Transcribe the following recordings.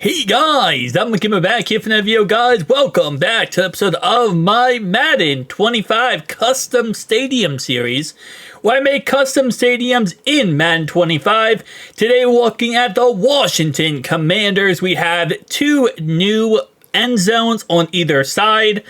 Hey guys, I'm coming back here for another video, guys. Welcome back to an episode of my Madden 25 Custom Stadium series, where I make custom stadiums in Madden 25. Today we're looking at the Washington Commanders. We have two new end zones on either side.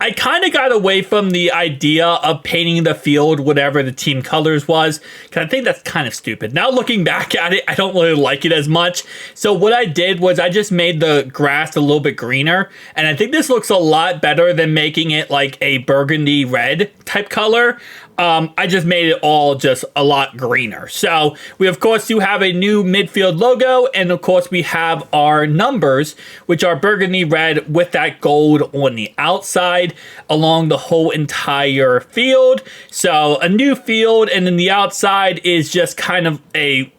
I kind of got away from the idea of painting the field whatever the team colors was, because I think that's kind of stupid. Now looking back at it, I don't really like it as much. So what I did was I just made the grass a little bit greener, and I think this looks a lot better than making it like a burgundy red type color. I just made it all just a lot greener. So we of course do have a new midfield logo, and of course we have our numbers, which are burgundy red with that gold on the outside along the whole entire field. So a new field, and then the outside is just kind of a,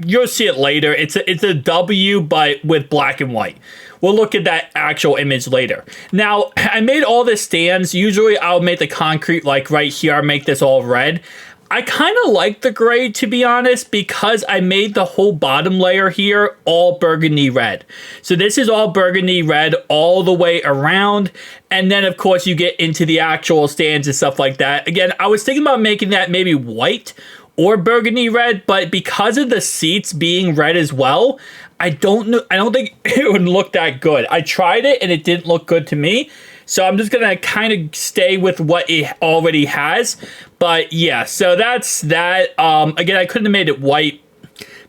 you'll see it later, it's a W but with black and white. We'll look at that actual image later. Now, I made all the stands. Usually I'll make the concrete like right here. I'll make this all red. I kind of like the gray, to be honest, because I made the whole bottom layer here all burgundy red. So this is all burgundy red all the way around. And then, of course, you get into the actual stands and stuff like that. Again, I was thinking about making that maybe white or burgundy red, but because of the seats being red as well, I don't think it would look that good. I tried it and it didn't look good to me. So I'm just going to kind of stay with what it already has. But yeah, so that's that. Again, I couldn't have made it white,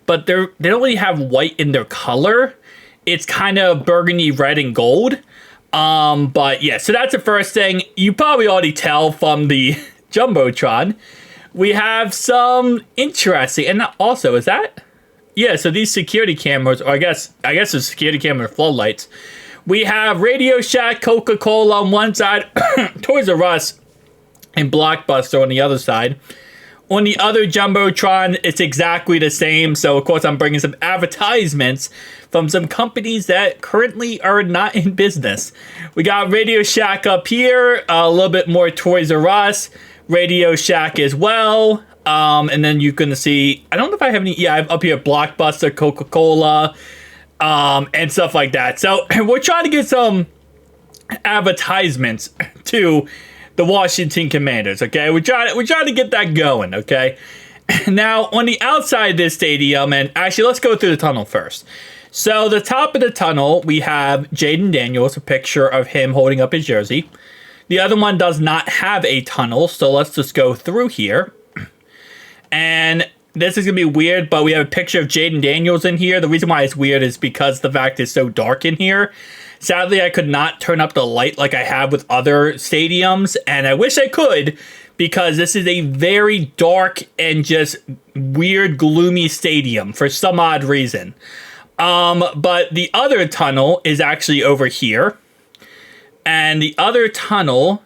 but they don't really have white in their color. It's kind of burgundy, red, and gold. But yeah, so that's the first thing. You probably already tell from the Jumbotron. We have some interesting, and also, is that? Yeah, so these security cameras, or I guess the security camera floodlights. We have Radio Shack, Coca-Cola on one side, Toys R Us, and Blockbuster on the other side. On the other Jumbotron, it's exactly the same. So, of course, I'm bringing some advertisements from some companies that currently are not in business. We got Radio Shack up here, a little bit more Toys R Us, Radio Shack as well. And then you're going to see, I don't know if I have any, yeah, I have up here Blockbuster, Coca-Cola, and stuff like that. So we're trying to get some advertisements to the Washington Commanders, okay? We're trying to get that going, okay? Now, on the outside of this stadium, and actually, let's go through the tunnel first. So the top of the tunnel, we have Jaden Daniels, a picture of him holding up his jersey. The other one does not have a tunnel, so let's just go through here. And this is going to be weird, but we have a picture of Jaden Daniels in here. The reason why it's weird is because the fact it's so dark in here. Sadly, I could not turn up the light like I have with other stadiums, and I wish I could, because this is a very dark and just weird, gloomy stadium for some odd reason. But the other tunnel is actually over here. And the other tunnel,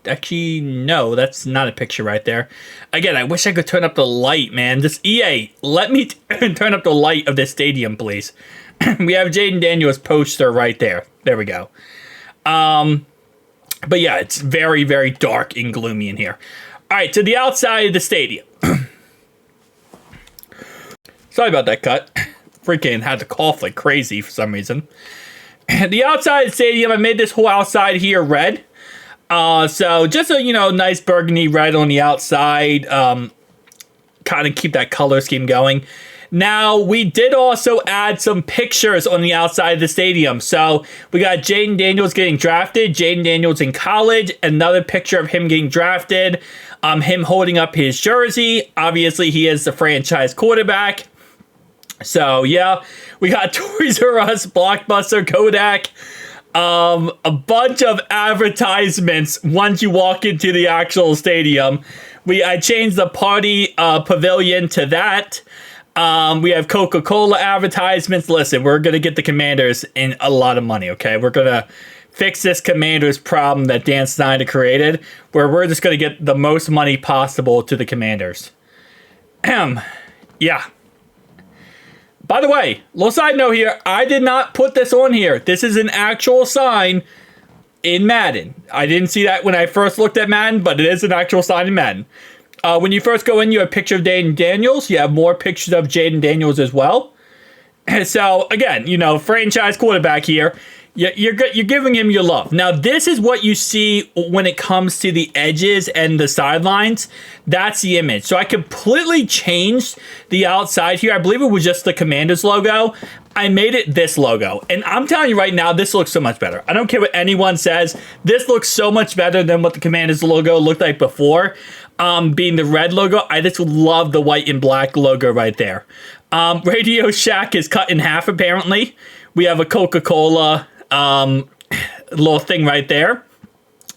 actually, no, that's not a picture right there. Again, I wish I could turn up the light, man. This EA, let me turn up the light of this stadium, please. We have Jaden Daniels' poster right there. There we go. But yeah, it's very, very dark and gloomy in here. All right, to the outside of the stadium. Sorry about that cut. Freaking had to cough like crazy for some reason. The outside of the stadium, I made this whole outside here red. So just a, nice burgundy red on the outside. Kind of keep that color scheme going. Now, we did also add some pictures on the outside of the stadium. So we got Jaden Daniels getting drafted, Jaden Daniels in college, another picture of him getting drafted, him holding up his jersey. Obviously, he is the franchise quarterback. So, yeah, we got Toys R Us, Blockbuster, Kodak, a bunch of advertisements once you walk into the actual stadium. I changed the party pavilion to that. We have Coca-Cola advertisements. Listen, we're going to get the Commanders in a lot of money, okay? We're going to fix this Commanders problem that Dan Snyder created, where we're just going to get the most money possible to the Commanders. Yeah. By the way, little side note here, I did not put this on here. This is an actual sign in Madden. I didn't see that when I first looked at Madden, but it is an actual sign in Madden. When you first go in, you have a picture of Jaden Daniels. You have more pictures of Jaden Daniels as well. So again, you know, franchise quarterback here. You're giving him your love. Now, this is what you see when it comes to the edges and the sidelines. That's the image. So I completely changed the outside here. I believe it was just the Commanders logo. I made it this logo. And I'm telling you right now, this looks so much better. I don't care what anyone says. This looks so much better than what the Commanders logo looked like before. Being the red logo, I just love the white and black logo right there. Radio Shack is cut in half, apparently. We have a Coca-Cola little thing right there.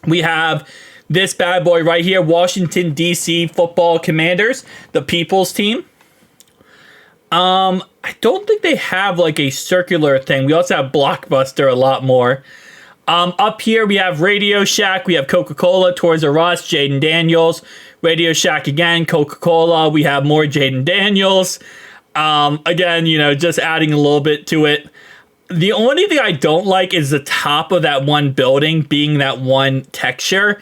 We have this bad boy right here, Washington, D.C. Football Commanders, the People's Team. I don't think they have like a circular thing. We also have Blockbuster a lot more. Up here we have Radio Shack, we have Coca-Cola, Toys R Us, Jaden Daniels, Radio Shack again, Coca-Cola, we have more Jaden Daniels. Again, you know, just adding a little bit to it. The only thing I don't like is the top of that one building being that one texture.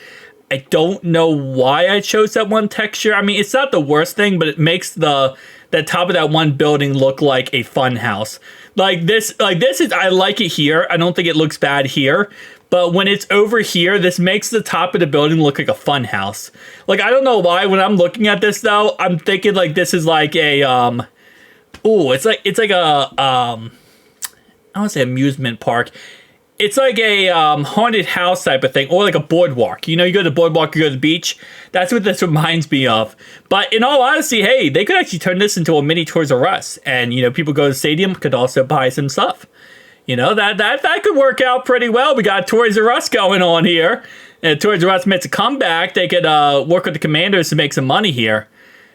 I don't know why I chose that one texture. I mean, it's not the worst thing, but it makes the top of that one building look like a fun house. Like this is, I like it here. I don't think it looks bad here. But when it's over here, this makes the top of the building look like a fun house. Like, I don't know why. When I'm looking at this, though, I'm thinking like this is like a, it's like a, I don't want to say amusement park. It's like a haunted house type of thing, or like a boardwalk. You know, you go to the boardwalk, you go to the beach. That's what this reminds me of. But in all honesty, hey, they could actually turn this into a mini Toys R Us. And, you know, people go to the stadium, could also buy some stuff. You know, that could work out pretty well. We got Toys R Us going on here. And Toys R Us makes a comeback. They could work with the Commanders to make some money here.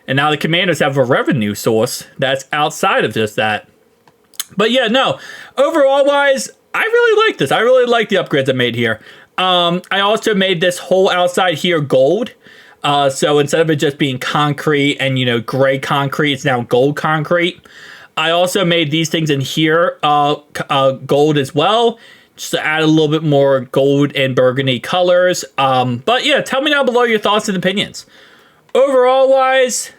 And now the Commanders have a revenue source that's outside of just that. But yeah, no, overall wise, I really like this. I really like the upgrades I made here. I also made this whole outside here gold. So instead of it just being concrete and, you know, gray concrete, it's now gold concrete. I also made these things in here gold as well, just to add a little bit more gold and burgundy colors. But yeah, tell me down below your thoughts and opinions. Overall wise,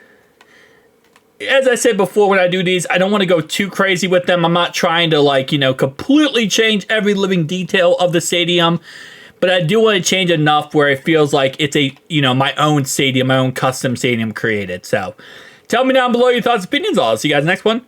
as I said before, when I do these, I don't want to go too crazy with them. I'm not trying to, like, you know, completely change every living detail of the stadium. But I do want to change enough where it feels like it's a, you know, my own stadium, my own custom stadium created. So tell me down below your thoughts and opinions. I'll see you guys next one.